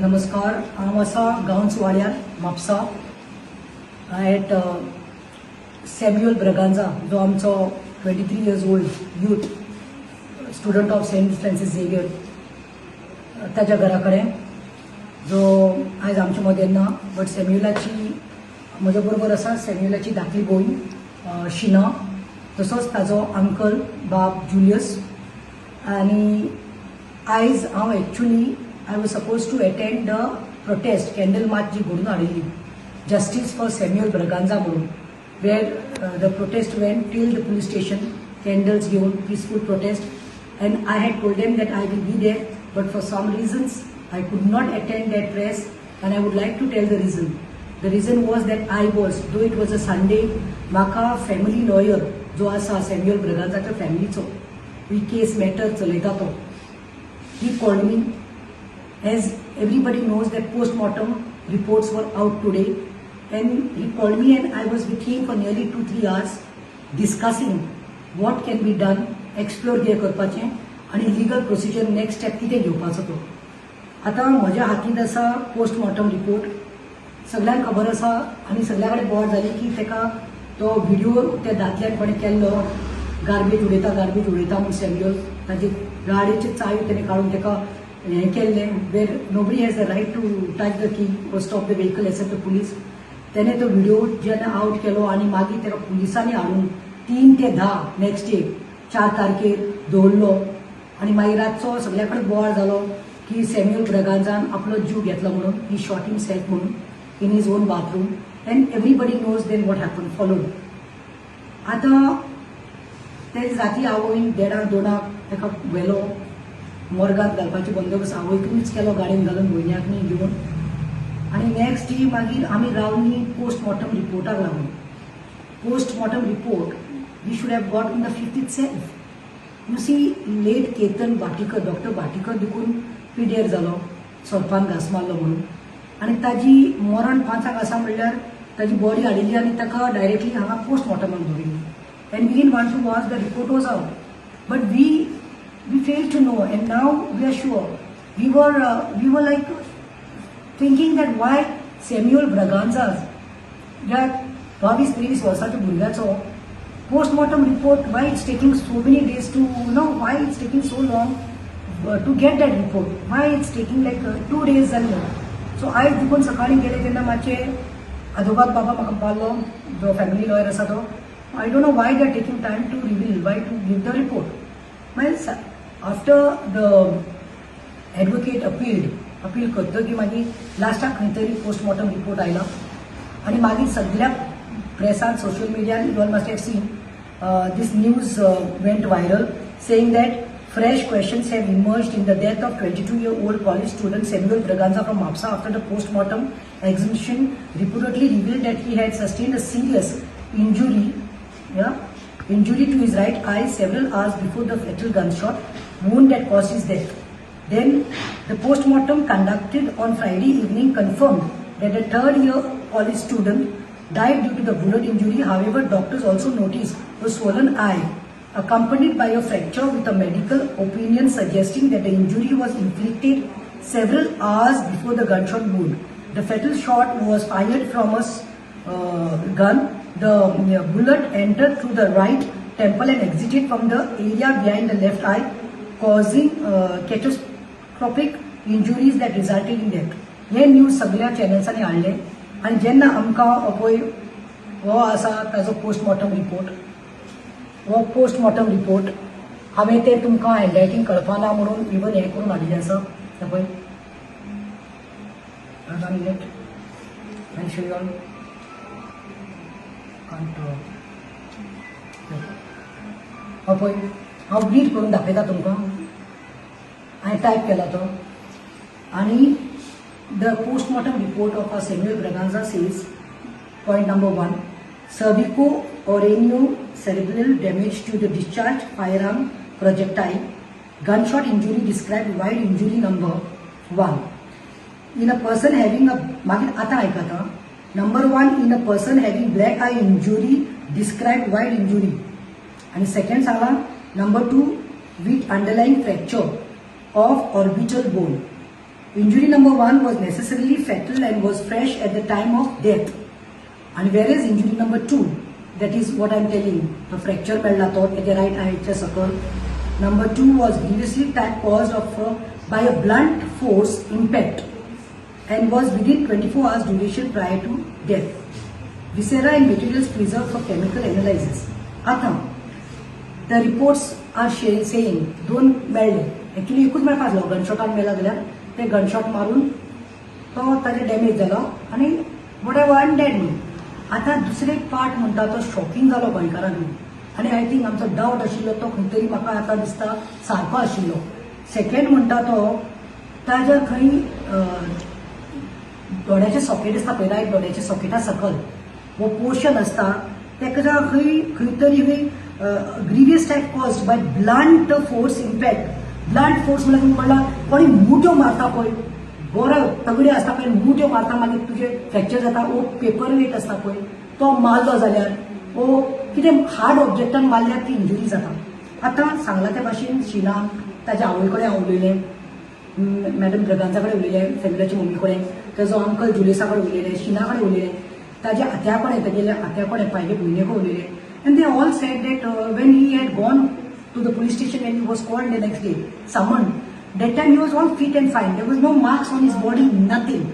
नमस्कार. हांव आसा गांवच वाड्यार म्हापसा एट सॅम्युअल ब्रगांजा, जो आमचो 23 years old youth student of Saint Francis Xavier, ताच्या घरा कडेन, जो आयज आमचे मदें ना. बट सॅम्युअलाची म्हजे बरोबर आसा सॅम्युअलाची धाकली भयण शिना, तसोच ताजो अंकल बाब जुलियस. आनी आयज हांव actually I was supposed to attend the protest, candle march जी घडून हाडिल्ली, Justice for Samuel Braganza म्हणून, where the protest went till the police station, candles घेऊन, peaceful protest, and I had told them that I will be there, but for some reasons I could not attend that press, and I would like to tell the reason. The reason was that I was, though it was a Sunday, म्हाका family lawyer जो आसा Samuel Braganzaच्या फॅमिलीचो, ही case matter चलयता तो, he called me. As everybody knows that post-mortem reports were out today, and he called me and I was with him for nearly 2-3 hours discussing what can be done, explore कितें करपाचें आनी legal procedure next step कितें घेवपाचो तो. आतां म्हज्या हातींत आसा postmortem report, सगळ्यांक खबर आसा आनी सगळ्या कडेन बोवाळ जाली की तेका तो व्हिडिओ त्या दादल्यान कोणें केल्लो, गार्बेज उडयता म्हूण सॅम्युअल, ताचे गाडयेचे चावी तेणें काडून तेका हें केल्लें, where nobody has the right to touch the key or stop the vehicle except the police. तेणें तो व्हिडिओ जेन्ना आउट केलो आनी मागीर तेका पुलिसांनी हाडून 3 ते 10 नेक्स्ट डे 4 तारखेर दवरलो. आनी मागीर रातचो सगळ्या कडेन बोवाळ जालो की सॅम्युअल ब्रगांजान आपलो जीव घेतलो म्हणून, ही शॉट हिमसेल्फ म्हणून in his own bathroom, and everybody knows then what happen followed. आतां ते राती आवयन 1:30-2 तेका व्हेलो, मोर्गात घालपाची बंदोबस्त आवयकूच केलो, गाडयेन घालून भयण्याक न्ही घेवन. आनी नेक्स्ट डे मागीर आमी रावली पोस्टमॉर्टम रिपोर्टाक लागून. Postmortem report we should have got on the 5th itself. You see, let Ketan Bhatikar, doctor Bhatikar देखून पिड्यार जालो, सोरपान घास मारलो म्हणून, आनी ताजी मरण 5 आसा म्हणल्यार ताजी बॉडी हाडिल्ली आनी ताका डायरेक्टली हांगा पोस्टमॉर्टमाक दवरिल्ली. And we didn't want to watch the report was out, but we failed to know, and now we are sure. We were like thinking that why Samuel Braganza's, that 22-23 वर्साच्या भुरग्याचो postmortem report, why it's taking so many days to know, why it's taking so long to get that report, why it's taking like 2 days जाल्ले. सो आयज देखून सकाळी गेले तेन्ना मातशे अदोगाद बाबा म्हाका पावलो, जो फॅमिली लॉयर आसा तो. I don't know why they are taking time to reveal, why to give the report. Well, after the advocate appeal करतकीर मागीर लास्टाक खंय तरी पोस्टमॉर्टम रिपोर्ट आयला. आनी मागीर सगळ्या प्रेसान, सोशल मिडियान, you all must have seen this news went viral, saying that fresh questions have emerged in the death of 22-year-old college student Samuel Braganza from Mapsa after the post-mortem examination reportedly revealed that he had sustained a serious injury to his right eye several hours before the fatal gunshot wound that caused his death. Then the post-mortem conducted on Friday evening confirmed that the 3rd-year college student died due to the bullet injury. However, doctors also noticed a swollen eye accompanied by a fracture, with a medical opinion suggesting that the injury was inflicted several hours before the gunshot wound. The fatal shot was fired from a gun. The bullet entered through the right temple and exited from the area behind the left eye, causing catastrophic injuries that resulted in death. हे news सगळ्या चॅनल्सांनी हाडले. आनी जेन्ना आमकां पळय हो आसा ताजो पोस्टमॉर्टम रिपोर्ट, हांवें ते तुमकां हँडरायटींग कळपाना म्हणून इवन हें करून हाडिल्लें आसा. पळय, पळय हांव रीड करून दाखयता तुमकां. हांवें टायप केला तो. आनी the postmortem report of Samuel Braganza says, point number 1, cervico orenio cerebral damage to the discharged firearm projectile, gunshot injury described, wide injury number 1. In a person having a, मागीर आतां आयकाता, number 1, in a person having black eye injury described, wide injury. And second Sangla, number 2, with underlying fracture of orbital bone. injury number 1 was necessarily fatal and was fresh at the time of death. And whereas injury number 2, that is what I am telling, the fracture मेळ्ळा तो तेच्या right eye सकल. Number 2 was grievously caused by a blunt force impact and was within 24 hours duration prior to death. Viscera and materials preserved for chemical analysis. आता the reports are saying दोन मेळ्ळे. Actually एकूच मेळपाक लागलो गनशॉटान मेला जाल्यार ते gunshot मारून तो ताजे डॅमेज जालो आनी whatever and dead न्हू. आता दुसरे पार्ट म्हणटा तो शॉकिंग जालो गोंयकारांक आनी आय थिंक आमचो डावट आशिल्लो तो खंय तरी म्हाका आतां दिसता सारको आशिल्लो. सेकंड म्हणटा तो ताज्या खंय दोळ्याचे सॉकेट आसता पळय रायट दोळ्याच्या सॉकेटा सकल वो पोर्शन आसता तेका खंय तरी grievous type caused by blunt force impact. Blunt force म्हळ्यार म्हणला कोणी मुट्यो मारता पळय बरो तगडे आसता पळय मुट्यो मारता मागीर तुजे फ्रॅक्चर जाता ओ पेपर वेट आसता पळय तो मारलो जाल्यार ओ कितें हार्ड ऑब्जेक्टान मारल्यार ती इंजुरी जाता. आतां सांगला त्या भाशेन शिनान ताज्या आवय कडेन हांव उलयलें, मॅडम ब्रगांजा कडेन उलयलें, सॅम्युलाच्या मम्मी कडेन, ताजो अंकल जुलेसा कडेन उलयलें, शिना कडेन उलयलें, ताज्या आत्या कडेन तागेल्या आत्या कडेन पायले भयणी कडेन उलयलें. And they all said that when he had gone to the police station when he was called the next day, summoned. That time he was all fit and fine. There was no marks on his body, nothing.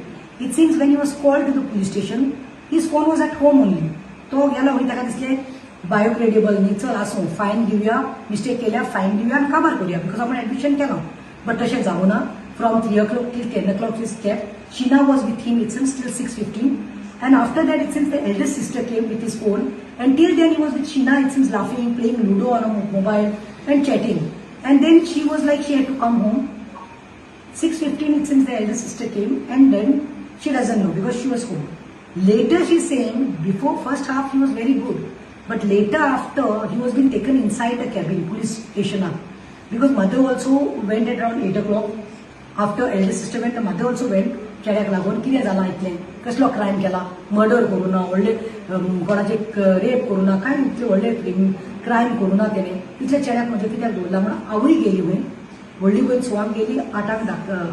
It seems when he was called to the police station, his phone was at home only. तो गेलो वयता ताका दिसलें बायोक्रेडिबल न्ही चल आसूं fine Divya, mistake केल्या fine Divya आनी काबार करुया बिकॉज आपण एडमिशन केलां. बट तशें जावना. From 3 o'clock till 10 o'clock he kept. Sheena was with him it seems till 6:15. And after that, it seems the eldest sister came with his phone. Until then, he was with Sheena, it seems laughing, playing Ludo on a mobile and chatting. And then she was like, she had to come home. 6:15, it seems the eldest sister came. And then she doesn't know because she was home. Later, she's saying, before first half, he was very good. But later, after, he was being taken inside the cabin, police station up. Because mother also went at around 8 o'clock. After eldest sister went, the mother also went. चेड्याक लागून कितें जालां इतलें कसलो crime केला murder करूं ना व्हडले कोणाचे रेप करूं ना कांय इतले व्हडले क्रायम करूं ना तेणें इतल्या चेड्याक म्हणजे कित्याक दवरला म्हणून आवय गेली वय व्हडली वयर 6 गेली 8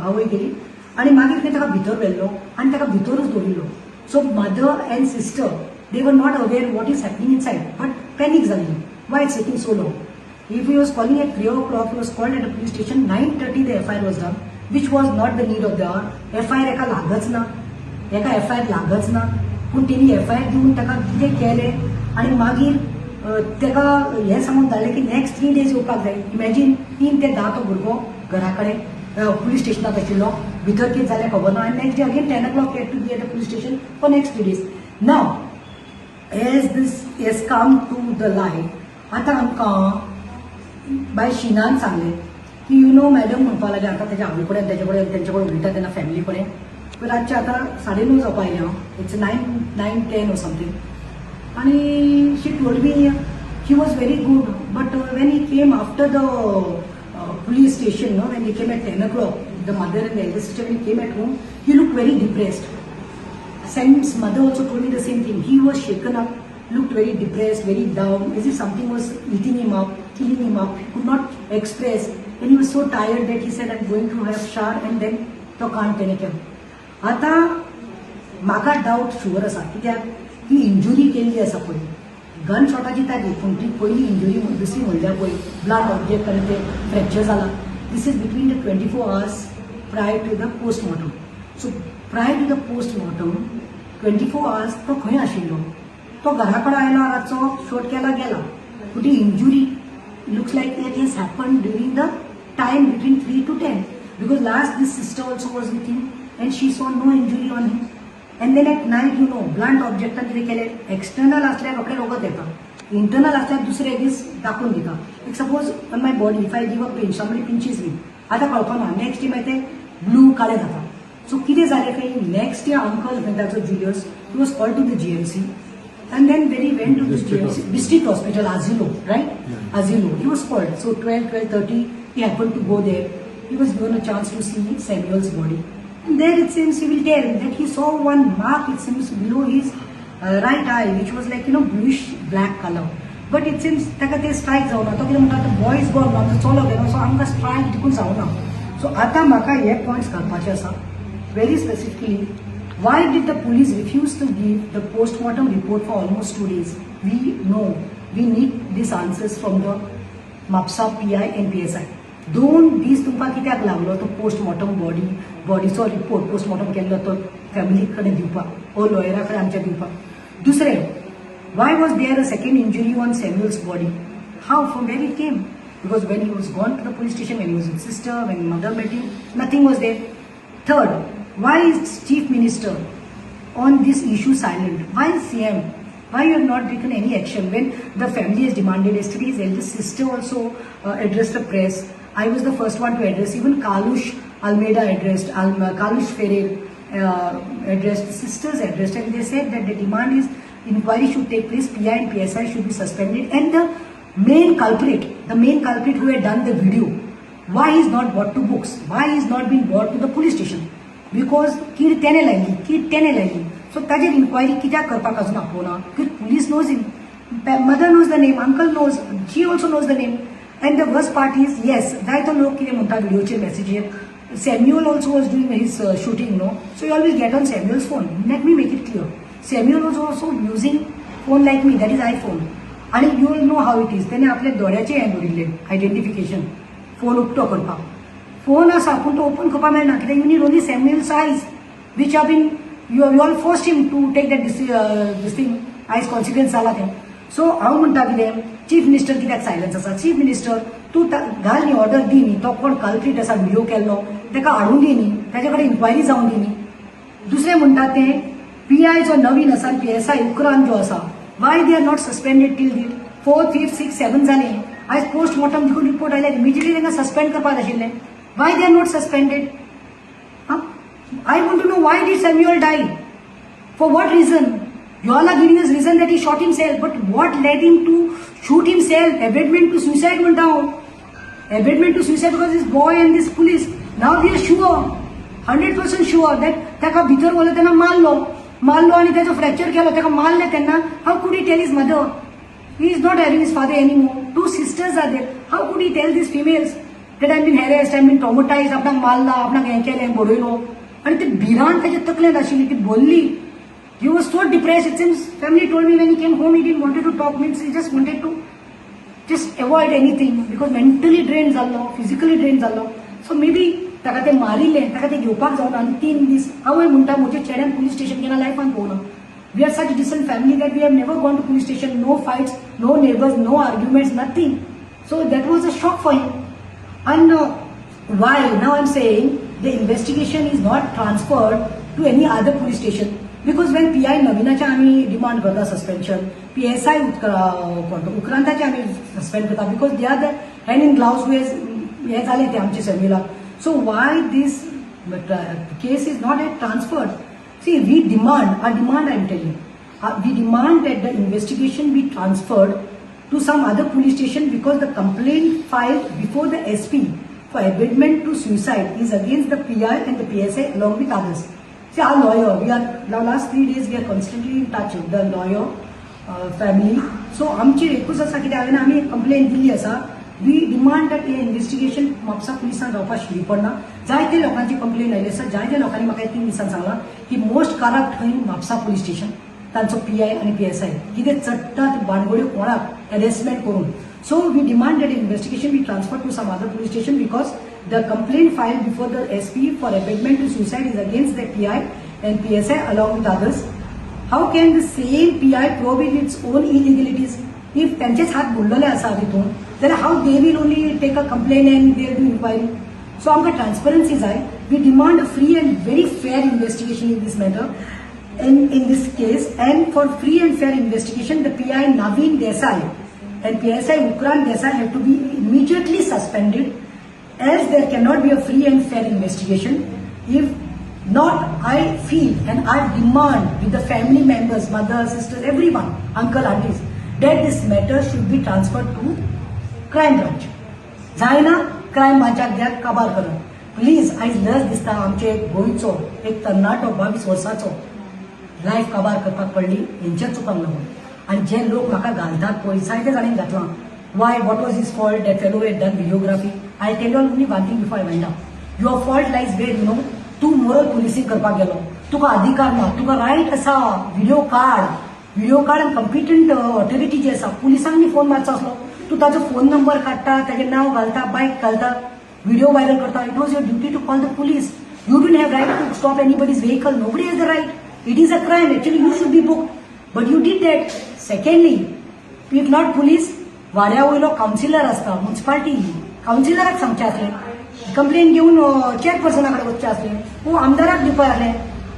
आवय गेली आनी मागीर खंय ताका भितर व्हेल्लो आनी ताका भितरूच दवरिल्लो. So mother and sister they were not aware what is happening inside but panic जाली. Why it's taking so long. If he was calling at 3 o'clock, he was called at a police station. 9:30 the FIR was done. which was not the need of the hour. FIR एका लागच ना, एका FIR लागच ना, पूण तेणी FIR दिवन ताका कितें केलें आनी मागीर ताका हें सांगून धाडलें की नेक्स्ट 3 days येवपाक जाय. इमॅजीन 3 ते 10 तो भुरगो घरा कडेन पुलीस स्टेशनाक आशिल्लो भितर कितें जालें खबर ना आनी next day again 10 o'clock he had to be at the police station for next 3 days. Now, as this has come to the light, आतां आमकां बाय शिनान सांगलें की यू नो मॅडम म्हणपाक लागले आतां तेज्या आवय कडेन तेजे कडेन तेंचे कडेन उलयता तेन्ना फॅमिली कडेन पण रातचे आतां 9:30 जावपा आयलें हांव. It's 9:10 or something. आनी she told me he was very good but when he came after the police station, no, when he came at 10 o'clock, the mother and the elder sister, when he came at home, he looked very depressed. Sam's mother also told me the same thing. He was shaken up, looked very depressed, very down, as if something was eating him up, killing him up. He could not express. And he was so tired that he said, I'm going to have shower and then to can't take him. आता म्हाका doubt sure आसा कित्याक ही injury केल्ली आसा पळय gun शॉटाची ताजी पूण ती पयली इंजुरी दुसरी म्हणल्यार पळय ब्लड ऑब्जेक्ट आनी ते फ्रॅक्चर जाला. This is between the 24 hours prior to the postmortem. So prior to the postmortem 24 hours तो खंय आशिल्लो तो घरा कडेन आयलो रातचो शॉट केला गेला पूण ती injury looks like that has happened during the time between 3 to 10 because last this sister also was with him and she saw no injury on him. And then at night, you know, blunt object कितें केलें external आसल्यार रोखडें रोगत येता internal आसल्यार दुसरे दीस दाखोवन दिता. एक suppose on my body if I give a pinch somebody pinches me आतां कळपाना नेक्स्ट डे मागीर तें ब्लू काळें जाता. सो कितें जालें खंय नेक्स्ट डे अंकल ताचो Julius he was called to the GMC and then when he went to the GMC district hospital Asilo, right? Asilo, he was called. So 12:30 he happened to go there. He was given a chance to see Samuel's body and there it seems he will tell that he saw one mark it seems below his right eye which was like bluish black color but it seems ताका ते strike जावना तो कितें म्हणटा boys gone ना चलो गेलो सो आमकां स्ट्रायक तिकून जावना सो आतां म्हाका हे पॉयंट्स घालपाचे आसा very specifically. Why did the police refuse to give the post-mortem report for almost 2 days? We know we need these answers from the MAPSA, PI and PSI. 2 दीस तुमकां कित्याक लागलो तो पोस्टमॉर्टम बॉडीचो रिपोर्ट पोस्टमॉर्टम केल्लो तो family कडेन दिवपाक ओ लॉयरा कडेन आमच्या दिवपाक. दुसरें, why was there a second injury on Samuel's body? How, from where it came? Because when he was gone to the police station, when he was with sister, when mother met him, nothing was there. Third, why is Chief Minister on this issue silent? Why is CM? Why you have not taken any action when the family has demanded? Yesterday, his eldest sister also addressed the press. I was the first one to address. Even Kalush Almeida addressed. Kalush Ferrer addressed. The sisters addressed, and they said that the demand is inquiry should take place. PI and PSI should be suspended. And the main culprit who had done the video, why he is not brought to books? Why he is not being brought to the police station? Because कीड तेणे लायली. So ताजेर inquiry कित्याक करपाक अजून आपोवना? Because police knows him. Mother knows the name, uncle knows, she also knows the name. And the worst part is, yes, जायतो लोक कितें म्हणटा व्हिडिओचेर मेसेजेर. Samuel also was doing his shooting, no? So you always get on Samuel's phone. Let me make it clear. Samuel was also using phone like me, that is iPhone. And you will know how it is. तेणे आपल्या दोळ्याचे हें दवरिल्लें identification phone उक्तो करपाक. Phone आसा पूण तो open करपाक मेळना कित्याक you need only Samuel's eyes which have been you all forced him to take that this thing eyes consequence जाला तें. सो हांव म्हणटा कितें चीफ मिनिस्टर कित्याक सायलन्स आसा? चीफ मिनिस्टर तूं घाल न्ही ऑर्डर दी न्ही तो कोण कल्प्रीट आसा व्हिडिओ केल्लो ताका हाडून दी न्ही ताचे कडेन इन्क्वायरी जावंक दी न्ही. दुसरें म्हणटा तें PI जो नवीन आसा PSI उपरांत जो आसा why they are not suspended till the 4th, 5th, 6th, 7th जालें आयज पोस्टमॉर्टम देखून रिपोर्ट आयल्यार इमिजिएटली तांकां सस्पेंड करपाक आशिल्लें. Why they are not suspended? Huh? I want to know, why did Samuel die? For what reason? You all are giving us reason that he shot himself, but what led him to shoot himself? Abetment to suicide went down. Abetment to suicide because this boy and this police. Now we are sure, 100% sure that ताका भितर वयलो तेन्ना मारलो आनी ताचो fracture केलो ताका मारले तेन्ना. How could he tell his mother? He is not having his father anymore. 2 sisters are there. How could he tell these females that I've been harassed, I've been traumatized, आपणाक मारला, आपणाक हें केलें, बडयलो. आनी ते भिरांत ताचे तकलेंत आशिल्ली ती बोल्ली. He was so depressed. It seems family told me when he came home he didn't wanted to talk. Means he just wanted to just avoid anything because mentally drained जाल्लो, physically drained जाल्लो. So maybe ताका ते मारिल्लें, ताका ते घेवपाक जावना आनी 3 दीस हांव म्हणटा म्हज्या चेड्यान पुलीस स्टेशन केन्ना लायफान पळोवना. We are such decent family that we have never gone to police station. No fights, no neighbors, no arguments, nothing. So that was a shock for him. And why? Now I'm saying the investigation is not transferred to any other police station. Because when PI Navinaचे आम्ही demand करता suspension, PSI उक्रांताचे आम्ही suspend करता because they are the hand in gloves who हे झाले ते आमचे सॅम्युअला. So why this case is not yet transferred? See, we demand, our demand I'm telling you, we demand that the investigation be transferred to some other police station because the complaint filed before the SP for abetment to suicide is against the PI and the PSI along with others. See, our lawyer, we are, now last 3 days we are constantly in touch with the lawyer, family. So, आमची एकूच आसा कित्याक हांवें आमी complaint दिल्ली आसा. We demand that हे investigation Mapusa पुलिसांक जावपाक शिरी पडना. जायते लोकांची कंप्लेंट आयली आसा. जायते लोकांनी म्हाका 3 दिसांनी सांगलां की मोस्ट करप्ट खंय म्हापसा पुलीस स्टेशन तांचो PI आनी PSI कितें चडटात बांडगड्यो कोणाक हॅरेसमेंट करून. So we demand that investigation be transfer to some other police station because the complaint filed before the SP for abetment to suicide is against the PI and PSI along with others. How can the same PI probe its own illegalities? If त्यांचेच हात बुडलेले आसा तितून जाल्यार how they will only take a complaint and they will do inquiry. So आमकां transparency जाय. We demand a free and very fair investigation in this matter. In this case, and for free and fair investigation, the PI Naveen Desai and PSI Ukrant Desai have to be immediately suspended, as there cannot be a free and fair investigation. If not, I feel and I demand with the family members, mothers, sisters, everyone, uncle, aunties, that this matter should be transferred to crime branch. जायना crime ब्रांचाक द्यात काबार करन. Please आयज लज दिसता आमचे गोंयचो एक तरणाटो 22 वर्साचो लायफ काबार करपाक पडली हेंच्या चुकांक लागून. आनी जे लोक म्हाका घालतात पळय जायते जाणांनी घातलां. Why what was his fault that fellow had done videography. I tell you only one thing before I went down. Your fault lies where you know तूं मोरल पुलिसींग करपाक गेलो, तुका अधिकार ना, तुका रायट आसा व्हिडिओ काड आनी कम्पिटंट ऑथॉरिटी जी आसा पुलिसांक फोन मारचो आसलो, तूं ताजो फोन नंबर काडटा, ताजें नांव घालता, बायक घालता, व्हिडिओ व्हायरल करता. It was your duty to call the police. You don't have right to stop anybody's vehicle. Nobody has the right. It is a crime. Actually, you should be booked. But you did that. Secondly, if not police, वाड्या वयलो councillor आसता, municipality कावन्सिलराक सांगचे आसले, complain घेवन चेअरपर्सना कडेन वचचे आसले, वो आमदाराक दिवपाक लागले.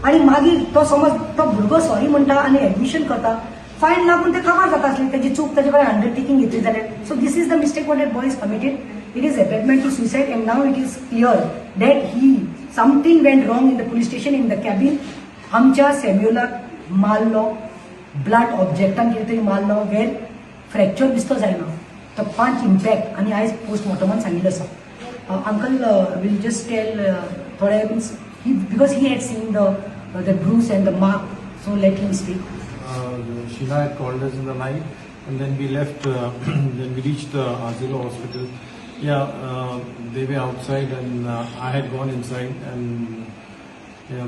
आनी मागीर तो समज तो भुरगो सॉरी म्हणटा आनी एडमिशन करता, फायन लागून ते कवर जाता आसले, ताची चूक ताजे कडेन अंडरटेकिंग घेतली जाल्यार. So this is the mistake what that boy is committed. It is abetment to suicide, and now it is clear that something went wrong in the police station, in the cabin. आमच्या सॅम्युएलाक मारलो, blood ऑब्जेक्टान कितें तरी मारलो, where fracture दिसतो जायना, तो 5 impact आनी आयज पोस्टमॉर्टमान सांगिल्लें आसा. अंकल विल जस्ट टेल थोडे means because he had seen the Bruce and the mark, so let him speak. Sheila had called us in the night, and then we left. Then we reached the Azilo hospital. Yeah, they were outside, and I had gone inside, and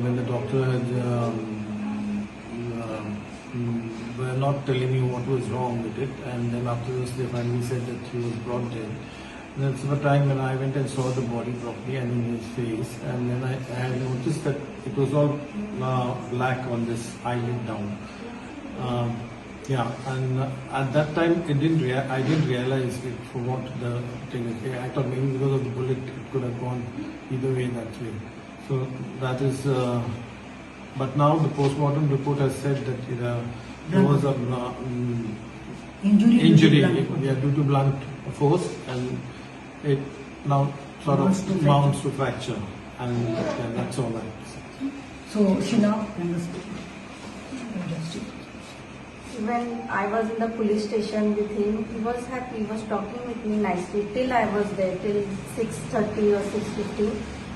when the doctor had were not telling me what was wrong with it, and then afterwards they finally said that he was brought dead. That's the time when I went and saw the body properly and in his face, and then I had noticed that it was all black on this eyelid down. Yeah, and at that time I didn't realize it for what the thing is. I thought maybe because of the bullet it could have gone either way that way. So that is, but now the postmortem report has said that there was a injury due to blunt force, and it now sort of mounts to fracture, and that's all that. So Sheila, when I was in the police station with him, he was happy, he was talking with me nicely till I was there, till 6:30 or 6:50.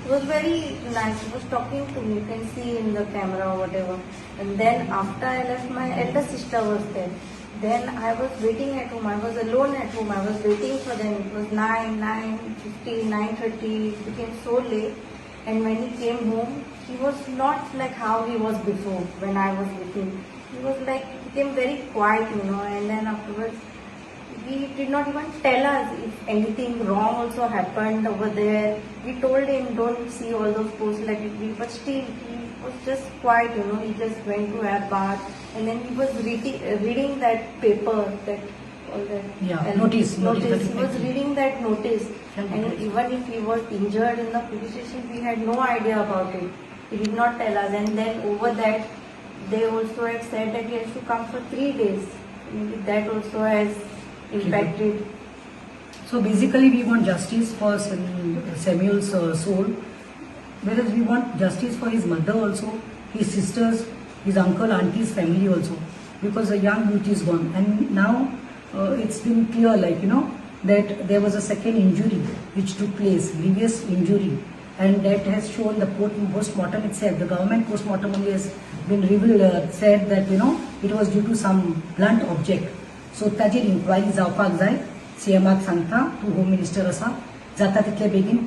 He was very nice, he was talking to me, you can see in the camera or whatever. And then after I left, my elder sister was there. Then I was waiting at home, I was alone at home, I was waiting for them. It was 9:50, 9:30, it became so late. And when he came home, he was not like how he was before when I was with him. He was like, became very quiet, you know, and then afterwards, he did not even tell us if anything wrong also happened over there. We told him, don't see all those posts like it, but still, he was just quiet, you know, he just went to have bath, and then he was reading that paper, that all that. Yeah, notice. He was reading that notice, and even if he was injured in the police station, we had no idea about it. He did not tell us, and then over that, they also had said that he has to come for 3 days. Maybe that also has impacted. So basically we want justice for Samuel's soul, whereas we want justice for his mother also, his sisters, his uncle, auntie's family also, because a young youth is gone. And now it's been clear, like, you know, that there was a second injury which took place, grievous injury, and that has shown the post-mortem itself. The government post-mortem only has been revealed, said that, you know, it was due to some blunt object. So ताजेर inquiry जावपाक जाय. सीएमाक सांगता, तूं home minister आसा, जाता तितले बेगीन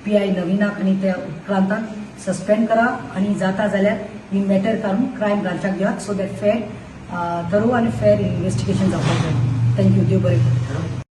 PI नवीनाक आनी त्या उपरांताक सस्पेंड करा, आनी जाता जाल्यार ही मॅटर काडून क्रायम ब्रांचाक दियात, सो दॅट फेर थरो आनी फेर इन्व्हेस्टिगेशन जावपाक जाय. थँक्यू, देव बरें करूं.